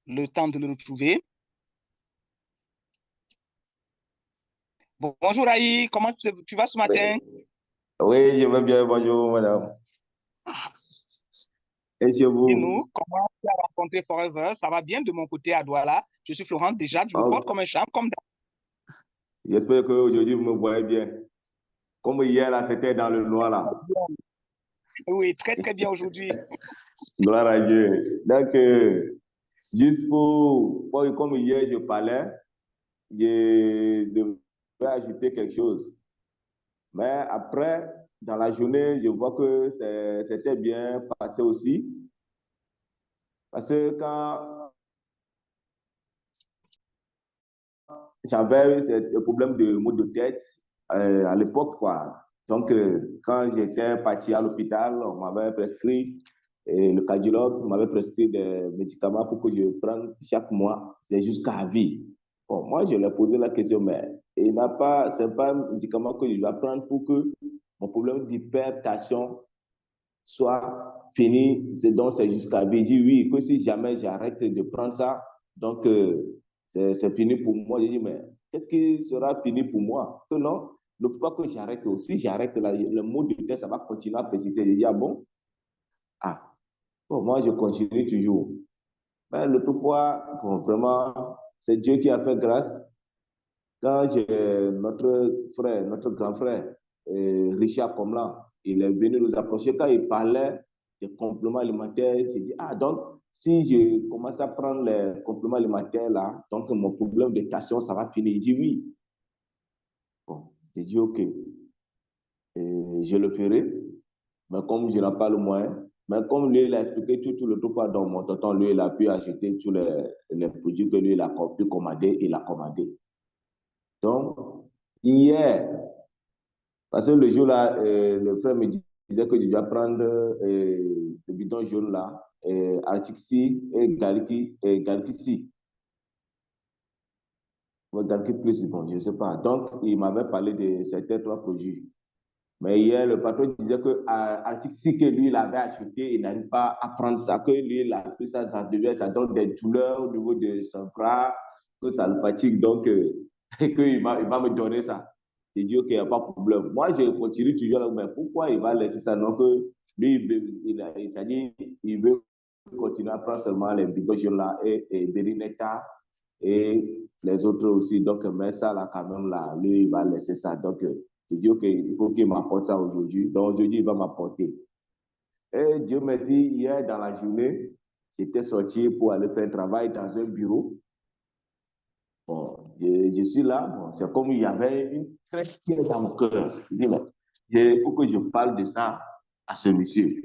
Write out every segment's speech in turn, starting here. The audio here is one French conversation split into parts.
le temps de le retrouver. Bonjour Aïe, comment tu vas ce Oui, matin? oui, je vais bien. Bonjour, madame. Et chez Et vous? nous, comment tu as rencontré Forever? Ça va bien de mon côté à Douala. Je suis Florent déjà, je me porte Oh, comme un charme, comme j'espère qu'aujourd'hui, vous me voyez bien. Comme hier, là, c'était dans le noir, là. d'habitude. Oui, très très bien aujourd'hui. Gloire à Dieu. Donc, juste comme hier, je parlais, je devais ajouter quelque chose. Mais après, dans la journée, je vois que c'était bien passé aussi. Parce que quand j'avais ce problème de maux de tête à l'époque, quoi. Donc, quand j'étais parti à l'hôpital, on m'avait prescrit, et le cardiologue m'avait prescrit des médicaments pour que je prenne chaque mois. C'est jusqu'à vie. Bon, moi, je lui ai posé la question, mais il n'a pas, c'est pas un médicament que je dois prendre pour que mon problème d'hypertension soit fini, donc c'est jusqu'à vie. Il dit oui, que si jamais j'arrête de prendre ça, donc c'est fini pour moi. Je dis, mais qu'est-ce qui sera fini pour moi? Que non, ne faut pas que j'arrête. Si j'arrête, le mot de tête, ça va continuer à persister. Je dis, ah bon? Ah, bon, moi, je continue toujours. Mais l'autre fois, bon, vraiment, c'est Dieu qui a fait grâce. Quand j'ai notre grand frère, Richard Comlan, il est venu nous approcher. Quand il parlait des compléments alimentaires, j'ai dit, ah, donc, si je commence à prendre les compléments alimentaires là, donc mon problème de tension, ça va finir. Il dit oui. Bon, j'ai dit ok, je le ferai, mais comme je n'ai pas le moyen, mais comme lui, il a expliqué tout le truc dans mon tonton, lui, il a pu acheter tous les produits que lui, il a pu commander, il a commandé. Donc, hier, parce que le jour là, le frère me disait que je dois prendre le bidon jaune là, Artixi et Galiki-C. Ou Galiki Plus, bon, je ne sais pas. Donc, il m'avait parlé de certains trois produits. Mais hier, le patron disait que Artixi que lui, il avait acheté, il n'arrive pas à prendre ça, que lui, il a pris ça, ça donne des douleurs au niveau de son bras, que ça le fatigue. Donc, qu'il va me donner ça. J'ai dit, OK, il n'y a pas de problème. Moi, je continue toujours là, mais pourquoi il va laisser ça? Donc, lui, il s'est dit, il veut continuer à prendre seulement les bidons là et Berinetta et les autres aussi. Donc, mais ça, là, quand même, là, lui, il va laisser ça. Donc, j'ai dit, OK, il faut qu'il m'apporte ça aujourd'hui. Donc, aujourd'hui, il va m'apporter. Et Dieu merci, hier, dans la journée, j'étais sorti pour aller faire un travail dans un bureau. Bon, je suis là, bon, c'est comme il y avait une crête qui est dans mon cœur. Je dis, mais il faut que je parle de ça à ce monsieur.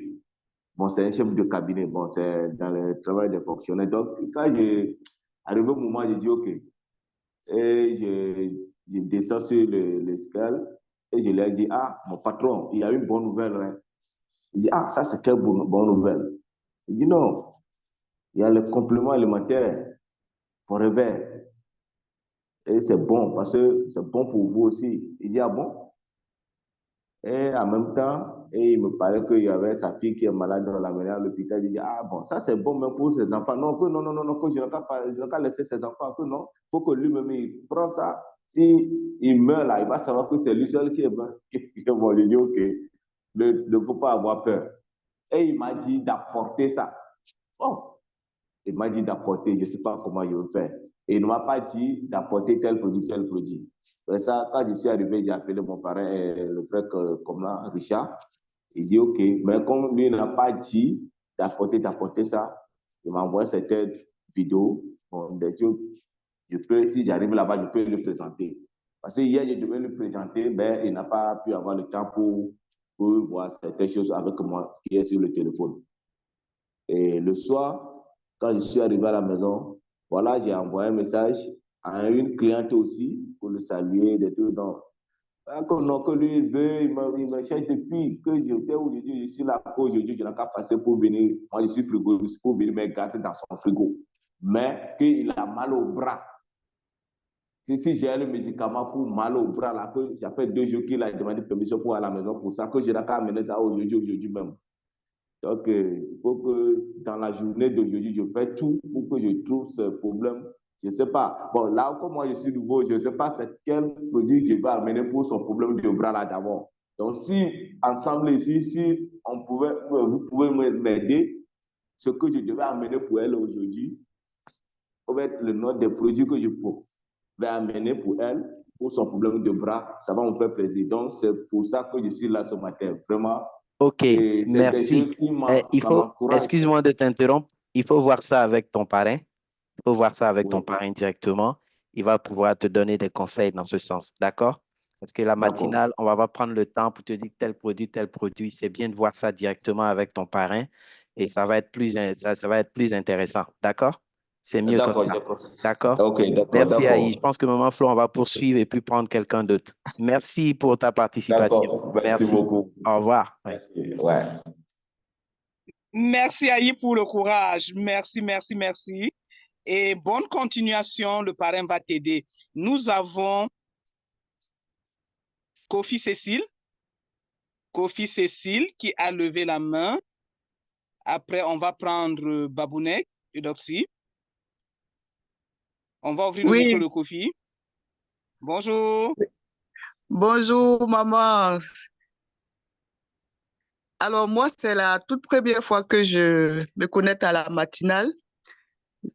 Bon, c'est un chef de cabinet, bon, c'est dans le travail des fonctionnaires. Donc, quand j'ai arrivé au moment, j'ai dit, OK. Et je descends sur l'escale et je lui ai dit, ah, mon patron, il y a une bonne nouvelle. Hein. Il dit, ah, ça, c'est quelle bonne nouvelle? Il dit, non, il y a le complément alimentaire pour réveil. Et c'est bon parce que c'est bon pour vous aussi. Il dit, ah bon? Et en même temps, et il me parlait qu'il y avait sa fille qui est malade dans la maison à l'hôpital. Il dit, ah bon, ça c'est bon même pour ses enfants. Non, que non, non, non, non, que je n'ai qu'à laisser ses enfants, que non. Il faut que lui-même, il prend ça. Si il meurt là, il va savoir que c'est lui seul qui est mort. Bon, je dis, ok, ne faut pas avoir peur. Et il m'a dit d'apporter ça. Bon, il m'a dit d'apporter, je ne sais pas comment je vais faire. Et il ne m'a pas dit d'apporter tel produit, tel produit. Et ça, quand je suis arrivé, j'ai appelé mon parrain, le frère comme là, Richard. Il dit OK, mais comme lui n'a pas dit d'apporter ça, il m'a envoyé cette vidéo. Bon, je peux, si j'arrive là-bas, je peux le présenter. Parce que hier, je devais le présenter, mais il n'a pas pu avoir le temps pour voir certaines choses avec moi qui est sur le téléphone. Et le soir, quand je suis arrivé à la maison, voilà, j'ai envoyé un message à une cliente aussi pour le saluer, des trucs. Donc, non, que lui, il me cherche depuis que j'étais aujourd'hui, je suis là aujourd'hui, je n'ai qu'à passer pour venir. Moi, je suis frigoriste pour venir me gasser dans son frigo. Mais qu'il a mal au bras. Si j'ai le médicament pour mal au bras, là, que ça fait 2 jours qu'il a demandé permission pour aller à la maison pour ça, que je n'ai qu'à amener ça aujourd'hui même. Donc, il faut que dans la journée d'aujourd'hui, je fais tout pour que je trouve ce problème. Je ne sais pas. Bon, là, comme moi, je suis nouveau, je ne sais pas c'est quel produit je vais amener pour son problème de bras là d'abord. Donc, si ensemble ici, si on pouvait, vous pouvez m'aider, ce que je devais amener pour elle aujourd'hui, ça va être le nom des produits que je vais amener pour elle, pour son problème de bras. Ça va me faire plaisir. Donc, c'est pour ça que je suis là ce matin. Vraiment, Ok, et c'est des merci. choses qui m'encouragent. Excuse-moi de t'interrompre, il faut voir ça avec ton parrain. Il faut voir ça avec ton Oui, parrain directement. Il va pouvoir te donner des conseils dans ce sens. D'accord? Parce que la d'accord. matinale, on va pas prendre le temps pour te dire tel produit. C'est bien de voir ça directement avec ton parrain et ça va être ça va être plus intéressant. D'accord? C'est mieux comme D'accord, ça. d'accord. D'accord? Ok, d'accord, Merci, Aïe. Je d'accord. pense que Maman Flo, on va poursuivre et puis prendre quelqu'un d'autre. Merci pour ta participation. D'accord. Merci Merci. beaucoup. Au revoir. Ouais. Merci. Ouais. Merci Aïe pour le courage. Merci, merci, merci. Et bonne continuation, le parrain va t'aider. Nous avons Kofi Cécile. Kofi Cécile qui a levé la main. Après, on va prendre Babounek, Eudoxie. On va ouvrir le micro Oui, de Kofi. Bonjour. bonjour maman. Alors moi, c'est la toute première fois que je me connecte à la matinale.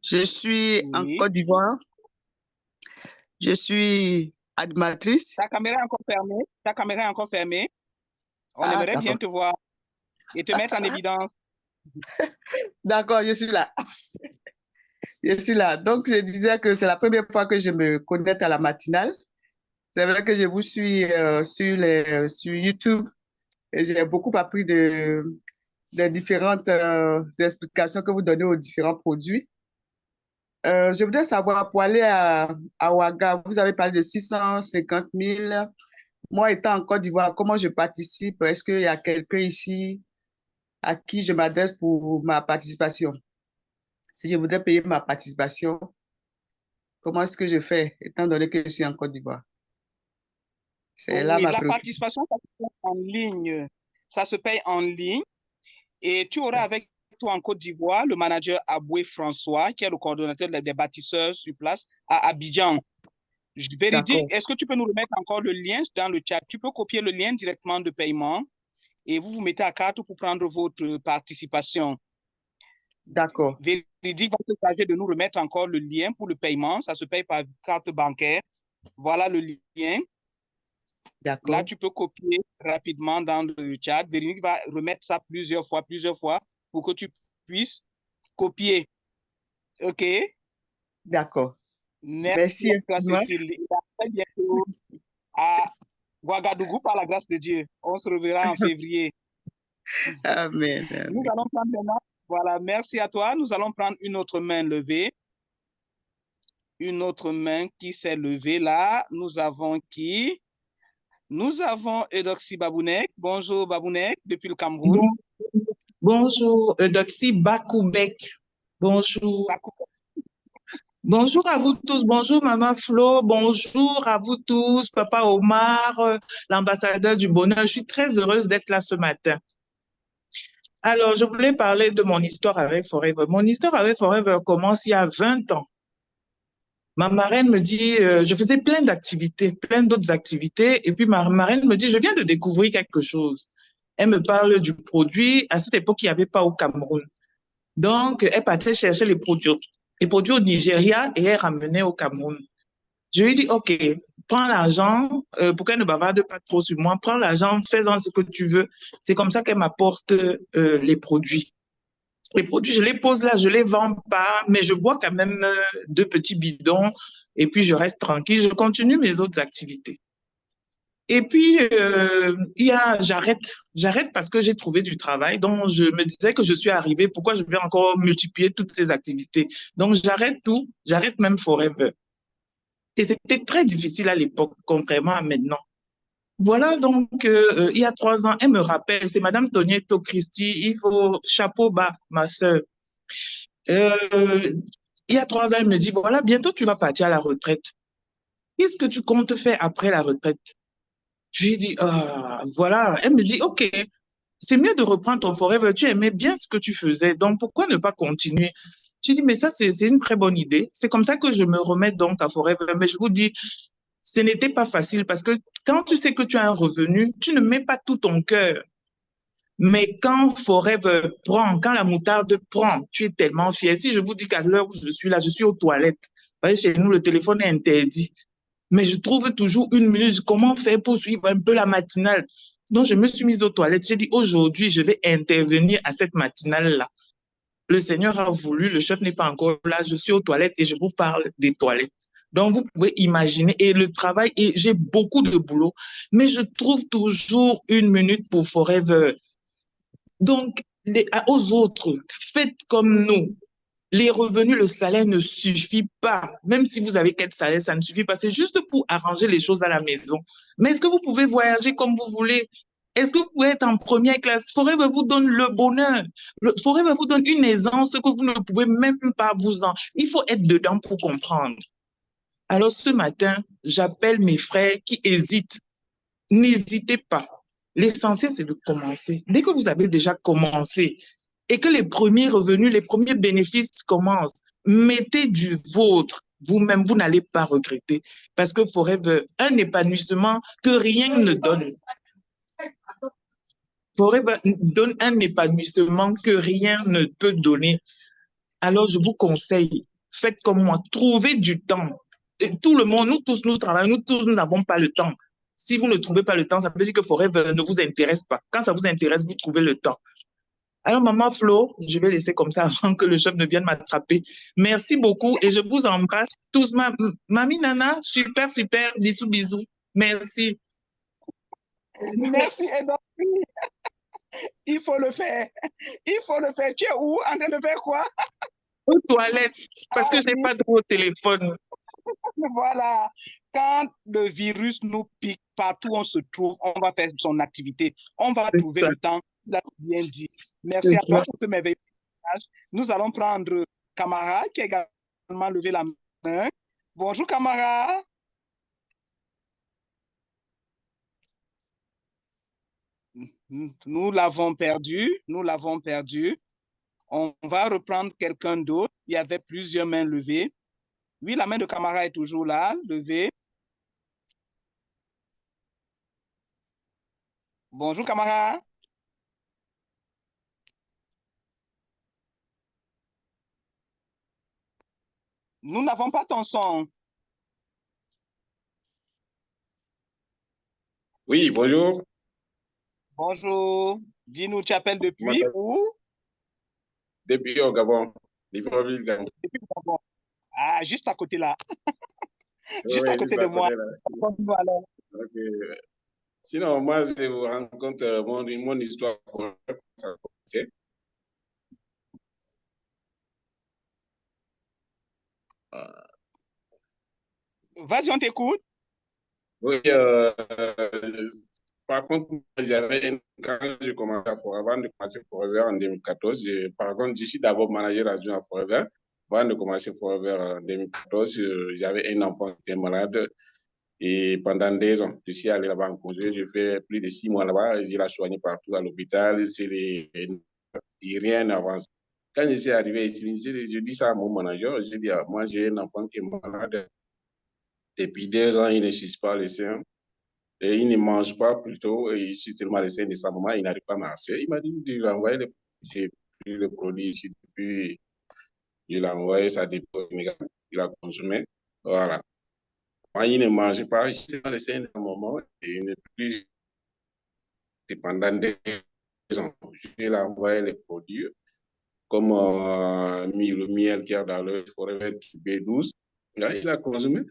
Je suis en Oui. Côte d'Ivoire. Je suis animatrice. Ta caméra est encore fermée. Ta caméra est encore fermée. On Ah, aimerait bien d'accord. te voir et te mettre en évidence. D'accord, je suis là. Je suis là. Donc, je disais que c'est la première fois que je me connecte à la matinale. C'est vrai que je vous suis sur YouTube et j'ai beaucoup appris des différentes explications que vous donnez aux différents produits. Je voudrais savoir, pour aller à Ouaga, vous avez parlé de 650 000. Moi, étant en Côte d'Ivoire, comment je participe? Est-ce qu'il y a quelqu'un ici à qui je m'adresse pour ma participation? Si je voudrais payer ma participation, comment est-ce que je fais, étant donné que je suis en Côte d'Ivoire? C'est là Oui, ma la préoccupation. participation, ça se paye en ligne. Ça se paye en ligne. Et tu auras avec toi en Côte d'Ivoire le manager Aboué François, qui est le coordonnateur des bâtisseurs sur place à Abidjan. Véridique, D'accord, est-ce que tu peux nous remettre encore le lien dans le chat? Tu peux copier le lien directement de paiement et vous vous mettez à carte pour prendre votre participation. d'accord, Véridique va se charger de nous remettre encore le lien pour le paiement. Ça se paye par carte bancaire. Voilà le lien. Là, d'accord, tu peux copier rapidement dans le chat. Véronique va remettre ça plusieurs fois pour que tu puisses copier. OK? d'accord. Merci Merci à toi, infiniment. Cécile. Et à très bientôt à Ouagadougou par la grâce de Dieu. On se reverra en février. Amen, Nous amen. allons prendre maintenant. Voilà, merci à toi. Nous allons prendre une autre main levée. Une autre main qui s'est levée là. Nous avons qui? Nous avons Eudoxie Babounek. Bonjour Babounek, depuis le Cameroun. Bon- bonjour, Doxy Bakoubek. Bonjour. Bonjour à vous tous. Bonjour, Maman Flo. Bonjour à vous tous, Papa Omar, l'ambassadeur du bonheur. Je suis très heureuse d'être là ce matin. Alors, je voulais parler de mon histoire avec Forever. Mon histoire avec Forever commence il y a 20 ans. Ma marraine me dit, je faisais plein d'activités, plein d'autres activités, et puis ma marraine me dit, je viens de découvrir quelque chose. Elle me parle du produit. À cette époque, il n'y avait pas au Cameroun. Donc, elle partait chercher les produits au Nigeria et elle ramenait au Cameroun. Je lui dis, OK, prends l'argent, pour qu'elle ne bavarde pas trop sur moi, prends l'argent, fais-en ce que tu veux. C'est comme ça qu'elle m'apporte les produits. Les produits, je les pose là, je les vends pas, mais je bois quand même 2 petits bidons et puis je reste tranquille, je continue mes autres activités. Et puis, j'arrête parce que j'ai trouvé du travail. Donc, je me disais que je suis arrivée, pourquoi je vais encore multiplier toutes ces activités? Donc, j'arrête tout, j'arrête même Forever. Et c'était très difficile à l'époque, contrairement à maintenant. Voilà, donc, il y a 3 ans, elle me rappelle, c'est Madame Tonietto Christie, il faut chapeau bas, ma sœur. Euh, il y a 3 ans, elle me dit, voilà, bientôt tu vas partir à la retraite. Qu'est-ce que tu comptes faire après la retraite? Je lui dis, voilà. Elle me dit, OK, c'est mieux de reprendre ton Forever. Tu aimais bien ce que tu faisais, donc pourquoi ne pas continuer? J'ai dit, mais ça, c'est une très bonne idée. C'est comme ça que je me remets donc à Forever. Mais je vous dis, ce n'était pas facile parce que quand tu sais que tu as un revenu, tu ne mets pas tout ton cœur. Mais quand Forever prend, quand la moutarde prend, tu es tellement fier. Si je vous dis qu'à l'heure où je suis là, je suis aux toilettes. Vous voyez, chez nous, le téléphone est interdit. Mais je trouve toujours une minute. Comment faire pour suivre un peu la matinale? Donc, je me suis mise aux toilettes. J'ai dit, aujourd'hui, je vais intervenir à cette matinale-là. Le Seigneur a voulu, le chef n'est pas encore là. Je suis aux toilettes et je vous parle des toilettes. Donc, vous pouvez imaginer, et le travail, et j'ai beaucoup de boulot, mais je trouve toujours une minute pour Forever. Donc, aux autres, faites comme nous. Les revenus, le salaire ne suffit pas. Même si vous avez 4 salaires, ça ne suffit pas. C'est juste pour arranger les choses à la maison. Mais est-ce que vous pouvez voyager comme vous voulez? Est-ce que vous pouvez être en première classe? Forever vous donne le bonheur. Forever vous donne une aisance que vous ne pouvez même pas vous en... Il faut être dedans pour comprendre. Alors ce matin, j'appelle mes frères qui hésitent. N'hésitez pas. L'essentiel, c'est de commencer. Dès que vous avez déjà commencé et que les premiers revenus, les premiers bénéfices commencent, mettez du vôtre. Vous-même, vous n'allez pas regretter. Parce que Forever, un épanouissement que rien ne donne. Forever donne un épanouissement que rien ne peut donner. Alors, je vous conseille, faites comme moi, trouvez du temps. Et tout le monde, nous tous, nous travaillons, nous tous, nous n'avons pas le temps. Si vous ne trouvez pas le temps, ça veut dire que Forever ne vous intéresse pas. Quand ça vous intéresse, vous trouvez le temps. Alors, maman Flo, je vais laisser comme ça avant que le chef ne vienne m'attraper. Merci beaucoup et je vous embrasse tous. Mamie Nana, super, super. Bisous, bisous. Merci. Merci, Edouard. Il faut le faire. Il faut le faire. Tu es où? En train de faire quoi? Aux toilettes, parce que je n'ai pas de au téléphone. Voilà. Quand le virus nous pique partout où on se trouve, on va faire son activité. On va trouver le temps. Il a bien dit. Merci à toi pour ce merveilleux message. Nous allons prendre Camara qui a également levé la main. Bonjour Camara. Nous l'avons perdu. Nous l'avons perdu. On va reprendre quelqu'un d'autre. Il y avait plusieurs mains levées. Oui, la main de Camara est toujours là, levée. Bonjour Camara. Nous n'avons pas ton son. Oui, bonjour. Bonjour. Dis-nous, tu appelles depuis où? Depuis au Gabon. Depuis au Gabon. Depuis au Gabon. Ah, juste à côté là. Juste Oui, à côté de moi. Sinon, moi, je vous raconte mon histoire. Vas-y, on t'écoute. Oui, par contre, quand j'ai commencé à Forever, avant de commencer Forever en 2014, par contre, je suis d'abord manager adjoint à Forever. Avant de commencer Forever en 2014, j'avais un enfant qui était malade. Et pendant 2 ans, je suis allé là-bas en congé. J'ai fait plus de 6 mois là-bas. Je l'ai soigné partout à l'hôpital. Et rien n'avance. Quand je suis arrivé ici, je dis ça à mon manager. Je dis, moi, j'ai un enfant qui est malade. Depuis 2 ans, il ne suce pas le sein. Et il ne mange pas plutôt. Et il suce seulement le sein de sa maman. Il n'arrive pas à marcher. Il m'a dit de lui envoyer j'ai pris le produit ici depuis. Je l'ai envoyé, ça dépôt. Il a consommé. Voilà. Moi, il ne mangeait pas. Il suce le sein de sa maman. Et il ne plus. Pendant 2 ans, je lui ai envoyé les produits comme le miel qui est dans le Forever B12. Là, il a consommé.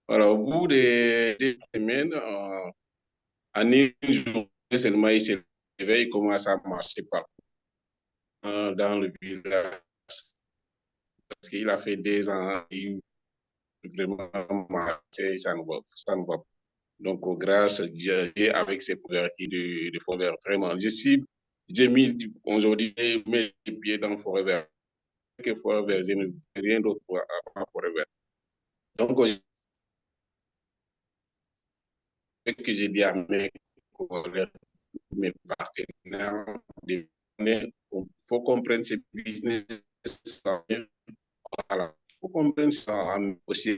Alors, au bout de 2 semaines, en une journée seulement, il s'est réveillé, il commence à marcher partout dans le village. Parce qu'il a fait 2 ans, il vraiment marché, ça ne va pas. Donc, grâce à Dieu, avec ces couvertures de Forever, vraiment, j'ai mis aujourd'hui mes pieds dans Forever. Que Forever, je ne fais rien d'autre à Forever. Donc, ce que j'ai dit à mes collègues, mes partenaires. Il faut comprendre ces business. Voilà. Il faut comprendre ça aussi.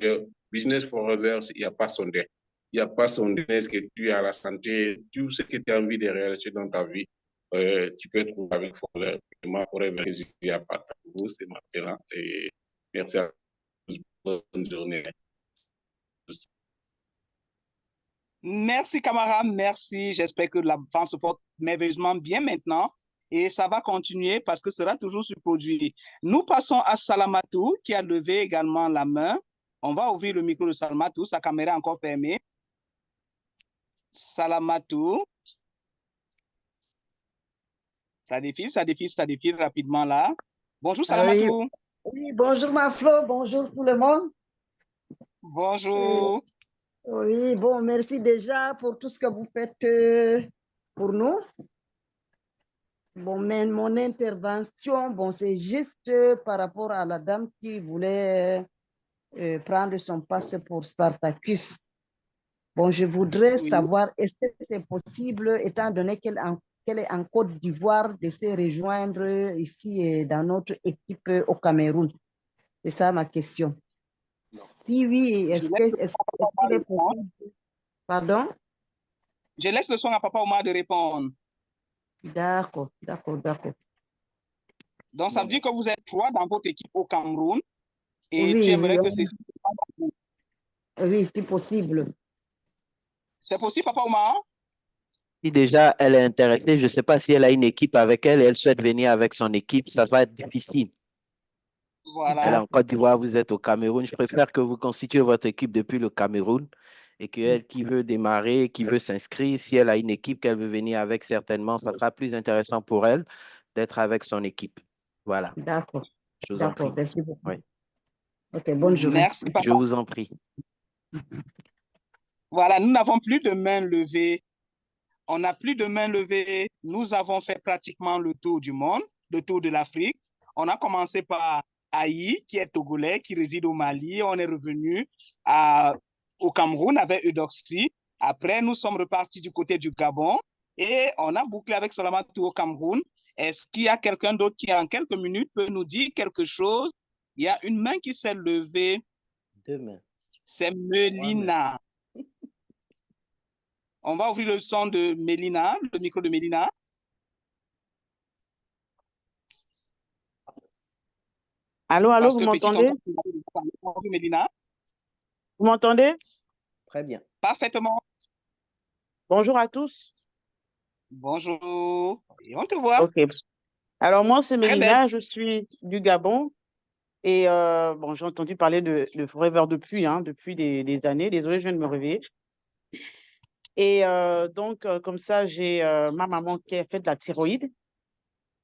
Business forever, il n'y a pas son dé. Il n'y a pas son business que tu as la santé, tout ce que tu as envie de réaliser dans ta vie, tu peux trouver avec Forever. Moi, Forever, je suis à part pour vous, c'est maintenant. Et merci à tous. Bonne journée. Merci, camarade, merci. J'espère que la vente se porte merveilleusement bien maintenant et ça va continuer parce que ce sera toujours sur produit. Nous passons à Salamatou qui a levé également la main. On va ouvrir le micro de Salamatou, sa caméra est encore fermée. Salamatou. Ça défile rapidement là. Bonjour Salamatou. Oui, bonjour ma Flo, bonjour tout le monde. Bonjour. Oui, bon, merci déjà pour tout ce que vous faites pour nous. Bon, mais mon intervention, bon, c'est juste par rapport à la dame qui voulait prendre son passe pour Spartacus. Bon, je voudrais savoir, est-ce que c'est possible, étant donné qu'elle est en Côte d'Ivoire, de se rejoindre ici dans notre équipe au Cameroun? C'est ça ma question. Si oui, est-ce qu'il est possible? Pardon? Je laisse le soin à Papa Omar de répondre. D'accord. Donc, ça veut dire que vous êtes 3 dans votre équipe au Cameroun et oui, tu aimerais oui, que c'est... Oui, c'est possible. C'est possible, Papa Omar? Si déjà elle est intéressée, je ne sais pas si elle a une équipe avec elle et elle souhaite venir avec son équipe, ça va être difficile. Voilà. Elle est en Côte d'Ivoire, vous êtes au Cameroun. Je préfère que vous constituez votre équipe depuis le Cameroun et qu'elle qui veut démarrer, qui veut s'inscrire, si elle a une équipe qu'elle veut venir avec, certainement, ça sera plus intéressant pour elle d'être avec son équipe. Voilà. D'accord. Je vous en prie. Merci beaucoup. Oui. Ok, bonne journée. Merci, Papa. Je vous en prie. Voilà, nous n'avons plus de main levée. On n'a plus de main levée. Nous avons fait pratiquement le tour du monde, le tour de l'Afrique. On a commencé par Aïe, qui est togolais, qui réside au Mali. On est revenu au Cameroun avec Eudoxie. Après, nous sommes repartis du côté du Gabon et on a bouclé avec Salamatou au Cameroun. Est-ce qu'il y a quelqu'un d'autre qui, en quelques minutes, peut nous dire quelque chose? Il y a une main qui s'est levée. 2 mains. C'est Melina. On va ouvrir le son de Mélina, le micro de Mélina. Allô, vous m'entendez? Mélina. Vous m'entendez? Très bien. Parfaitement. Bonjour à tous. Bonjour. Et on te voit. Ok. Alors, moi, c'est Mélina, je suis du Gabon. Et bon, j'ai entendu parler de Forever depuis des années. Désolée, je viens de me réveiller. Et donc, comme ça, j'ai ma maman qui a fait de la thyroïde.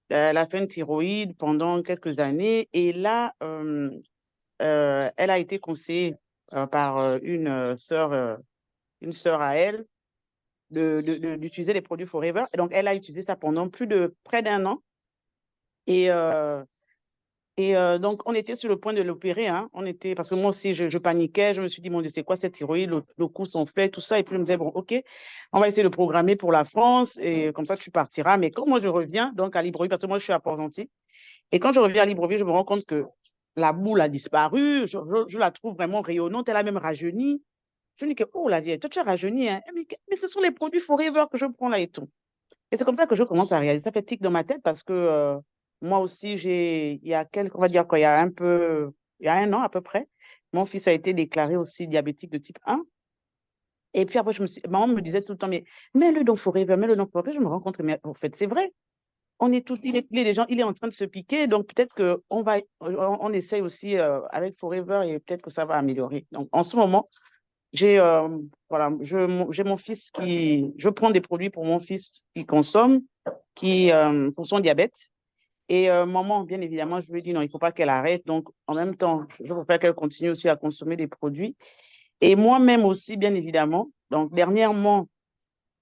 Elle a fait une thyroïde pendant quelques années. Et là, elle a été conseillée par une sœur à elle d'utiliser les produits Forever. Et donc, elle a utilisé ça pendant près d'1 an. Et donc, on était sur le point de l'opérer. Parce que moi aussi, je paniquais. Je me suis dit, mon Dieu, c'est quoi cette thyroïde? Le coup sont faits, tout ça. Et puis, je me disais, bon, OK, on va essayer de programmer pour la France. Et comme ça, tu partiras. Mais quand moi, je reviens donc à Libreville, parce que moi, je suis à Port-Gentil. Et quand je reviens à Libreville, je me rends compte que la boule a disparu. Je la trouve vraiment rayonnante. Elle a même rajeuni. Je me dis que, oh, la vieille, toi, tu as rajeuni. Hein? Mais ce sont les produits Forever que je prends là et tout. Et c'est comme ça que je commence à réaliser. Ça fait tic dans ma tête parce que moi aussi, on va dire qu'il y a il y a 1 an à peu près, mon fils a été déclaré aussi diabétique de type 1. Et puis après, maman me disait tout le temps, mais mets-le dans Forever, mets-le dans Forever. Je me rends compte que, mais en fait, c'est vrai. On est tous, il est en train de se piquer, donc peut-être on essaye aussi avec Forever et peut-être que ça va améliorer. Donc, en ce moment, j'ai mon fils je prends des produits pour mon fils qui consomme, pour son diabète. Et maman, bien évidemment, je lui ai dit non, il ne faut pas qu'elle arrête. Donc, en même temps, je préfère qu'elle continue aussi à consommer des produits. Et moi-même aussi, bien évidemment. Donc, dernièrement,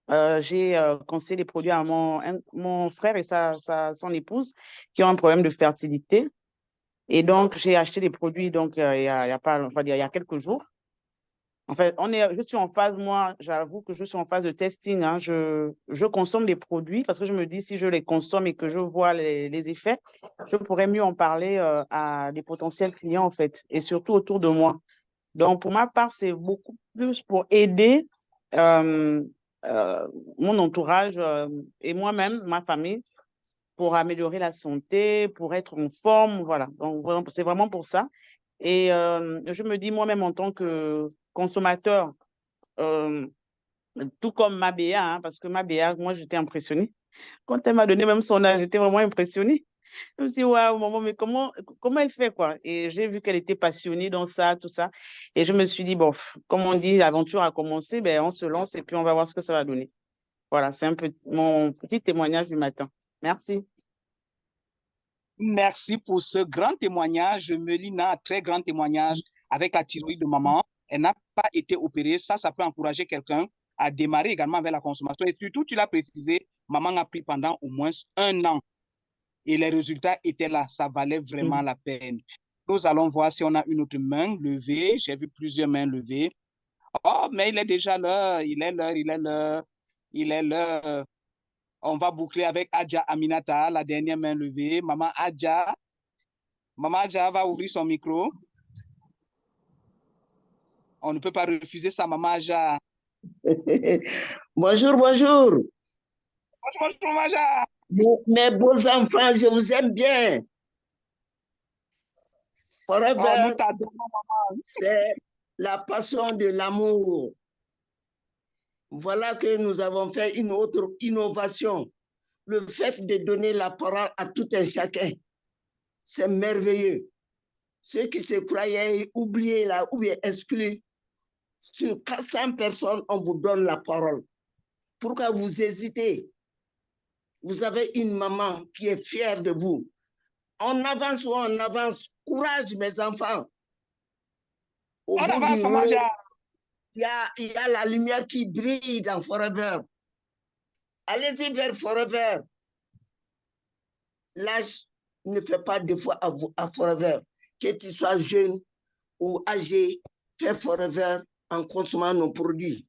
j'ai conseillé des produits à mon frère et son épouse qui ont un problème de fertilité. Et donc, j'ai acheté des produits donc, il y a quelques jours. En fait, je suis en phase, moi, j'avoue que je suis en phase de testing. Hein. Je consomme des produits parce que je me dis, si je les consomme et que je vois les effets, je pourrais mieux en parler à des potentiels clients, en fait, et surtout autour de moi. Donc, pour ma part, c'est beaucoup plus pour aider euh, mon entourage et moi-même, ma famille, pour améliorer la santé, pour être en forme. Voilà. Donc, c'est vraiment pour ça. Et je me dis moi-même en tant que consommateur, euh, tout comme Mabéa, hein, parce que Mabéa, moi, j'étais impressionnée. Quand elle m'a donné même son âge, j'étais vraiment impressionnée. Je me suis dit, waouh, maman, mais comment elle fait, quoi? Et j'ai vu qu'elle était passionnée dans ça, tout ça. Et je me suis dit, bon, comme on dit, l'aventure a commencé, ben, on se lance et puis on va voir ce que ça va donner. Voilà, c'est un peu mon petit témoignage du matin. Merci. Merci pour ce grand témoignage. Mélina, un très grand témoignage avec la thyroïde de maman. Elle n'a pas été opérée. Ça peut encourager quelqu'un à démarrer également avec la consommation. Et surtout, tu l'as précisé, maman a pris pendant au moins 1 an. Et les résultats étaient là. Ça valait vraiment la peine. Nous allons voir si on a une autre main levée. J'ai vu plusieurs mains levées. Oh, mais il est déjà l'heure. Il est l'heure, il est l'heure. Il est l'heure. On va boucler avec Adja Aminata, la dernière main levée. Maman Adja va ouvrir son micro. On ne peut pas refuser ça, Maman Adja. Bonjour, bonjour. Bonjour, Maman Adja. Mes beaux enfants, je vous aime bien. Forever, nous t'adorons, maman. C'est la passion de l'amour. Voilà que nous avons fait une autre innovation. Le fait de donner la parole à tout un chacun, c'est merveilleux. Ceux qui se croyaient oubliés là ou bien exclus, sur 400 personnes, on vous donne la parole. Pourquoi vous hésitez? Vous avez une maman qui est fière de vous. On avance ou on avance. Courage, mes enfants. Au bout du road, il y a la lumière qui brille dans Forever. Allez-y vers Forever. L'âge ne fait pas défaut à Forever. Que tu sois jeune ou âgé, fais Forever en consommant nos produits.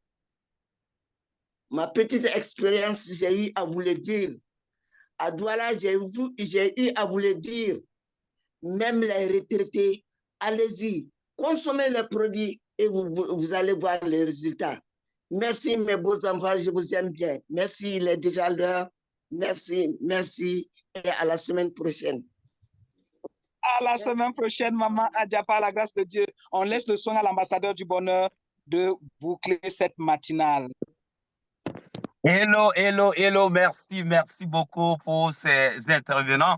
Ma petite expérience, j'ai eu à vous le dire. À Douala, j'ai eu à vous le dire. Même les retraités, allez-y, consommez les produits et vous allez voir les résultats. Merci mes beaux enfants, je vous aime bien. Merci, il est déjà l'heure. Merci, merci et à la semaine prochaine. À la semaine prochaine, Maman Adja, par la grâce de Dieu. On laisse le soin à l'ambassadeur du bonheur de boucler cette matinale. Hello, hello, hello. Merci beaucoup pour ces intervenants.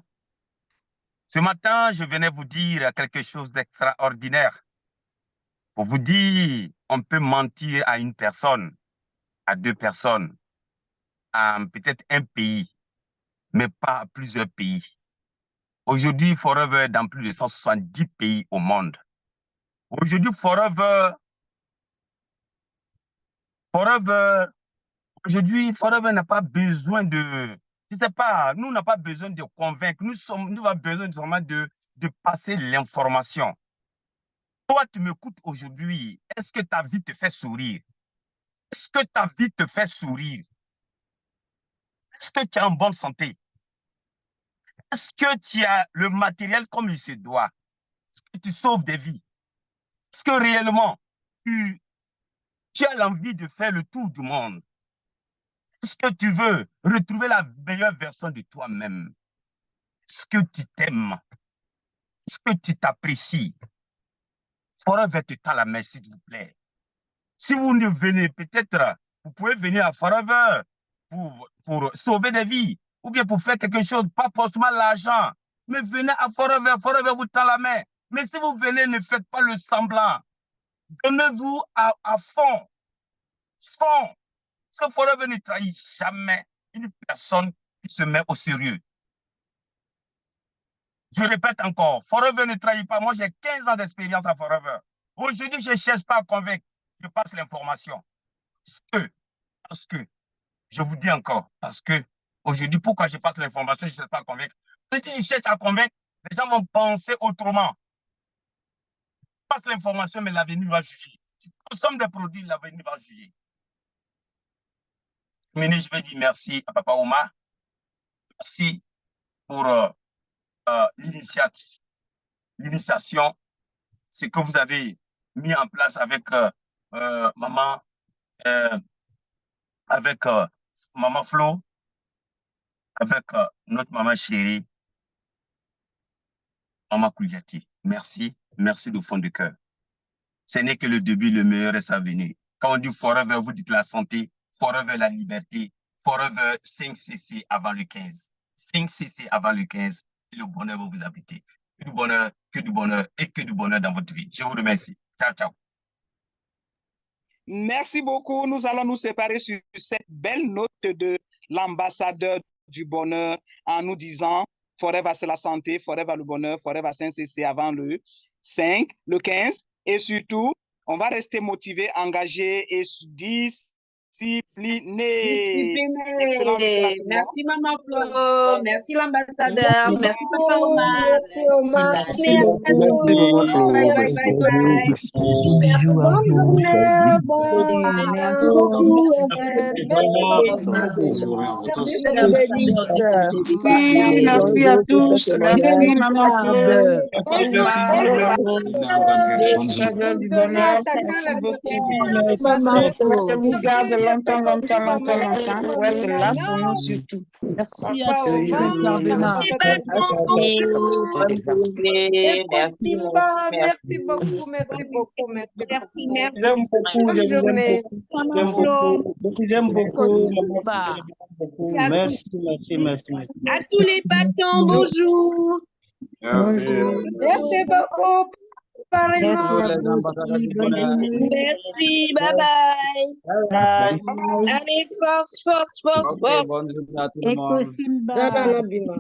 Ce matin, je venais vous dire quelque chose d'extraordinaire. Pour vous dire, on peut mentir à une personne, à 2 personnes, à peut-être un pays, mais pas à plusieurs pays. Aujourd'hui, Forever est dans plus de 170 pays au monde. Aujourd'hui, Forever n'a pas besoin de, je sais pas, nous n'avons pas besoin de convaincre, nous avons besoin vraiment de passer l'information. Toi, tu m'écoutes aujourd'hui, est-ce que ta vie te fait sourire? Est-ce que ta vie te fait sourire? Est-ce que tu es en bonne santé? Est-ce que tu as le matériel comme il se doit? Est-ce que tu sauves des vies? Est-ce que réellement, tu as l'envie de faire le tour du monde? Est-ce que tu veux retrouver la meilleure version de toi-même? Est-ce que tu t'aimes? Est-ce que tu t'apprécies? Forever te tend la main, s'il vous plaît. Si vous ne venez, peut-être, vous pouvez venir à Forever pour sauver des vies ou bien pour faire quelque chose, pas forcément l'argent. Mais venez à Forever, Forever vous tend la main. Mais si vous venez, ne faites pas le semblant. Donnez-vous à fond. Fond. Parce que Forever ne trahit jamais une personne qui se met au sérieux. Je répète encore, Forever ne trahit pas. Moi, j'ai 15 ans d'expérience à Forever. Aujourd'hui, je ne cherche pas à convaincre. Je passe l'information. Parce que, je vous dis encore, parce que aujourd'hui, pourquoi je passe l'information, je ne cherche pas à convaincre. Si je cherche à convaincre, les gens vont penser autrement. Je passe l'information, mais l'avenir va juger. Je Nous sommes des produits, l'avenir va juger. Mais je vais dire merci à Papa Omar. Merci pour l'initiation, ce que vous avez mis en place avec maman, avec maman Flo, avec notre maman chérie, maman Kouliati. Merci, merci du fond du cœur. Ce n'est que le début, le meilleur est à venir. Quand on dit forever, vous dites la santé, forever la liberté, forever 5cc avant le 15. 5cc avant le 15, et le bonheur va vous habiter. Que du bonheur et que du bonheur dans votre vie. Je vous remercie. Ciao, ciao. Merci beaucoup. Nous allons nous séparer sur cette belle note de l'ambassadeur du bonheur en nous disant forever c'est la santé, forever le bonheur, forever 5cc avant le 5, le 15. Et surtout, on va rester motivé, engagé et discipliné. Merci Maman Flo, merci l'ambassadeur, merci Papa Omar. Merci Maman Flo. Bye bye bye bye. Bonne journée, merci beaucoup. Merci à tous. Merci Maman Flo. Ambassadeur du bonheur, merci beaucoup. Maman Flo, vous garde longtemps. Pour être là pour nous surtout. Merci à tous les intervenants. Merci beaucoup. J'aime beaucoup. Merci. À tous les patients, bonjour. Merci. Merci beaucoup. Merci, bye bye. Allez, force. Bonne journée à tout le monde. Zana Nabima.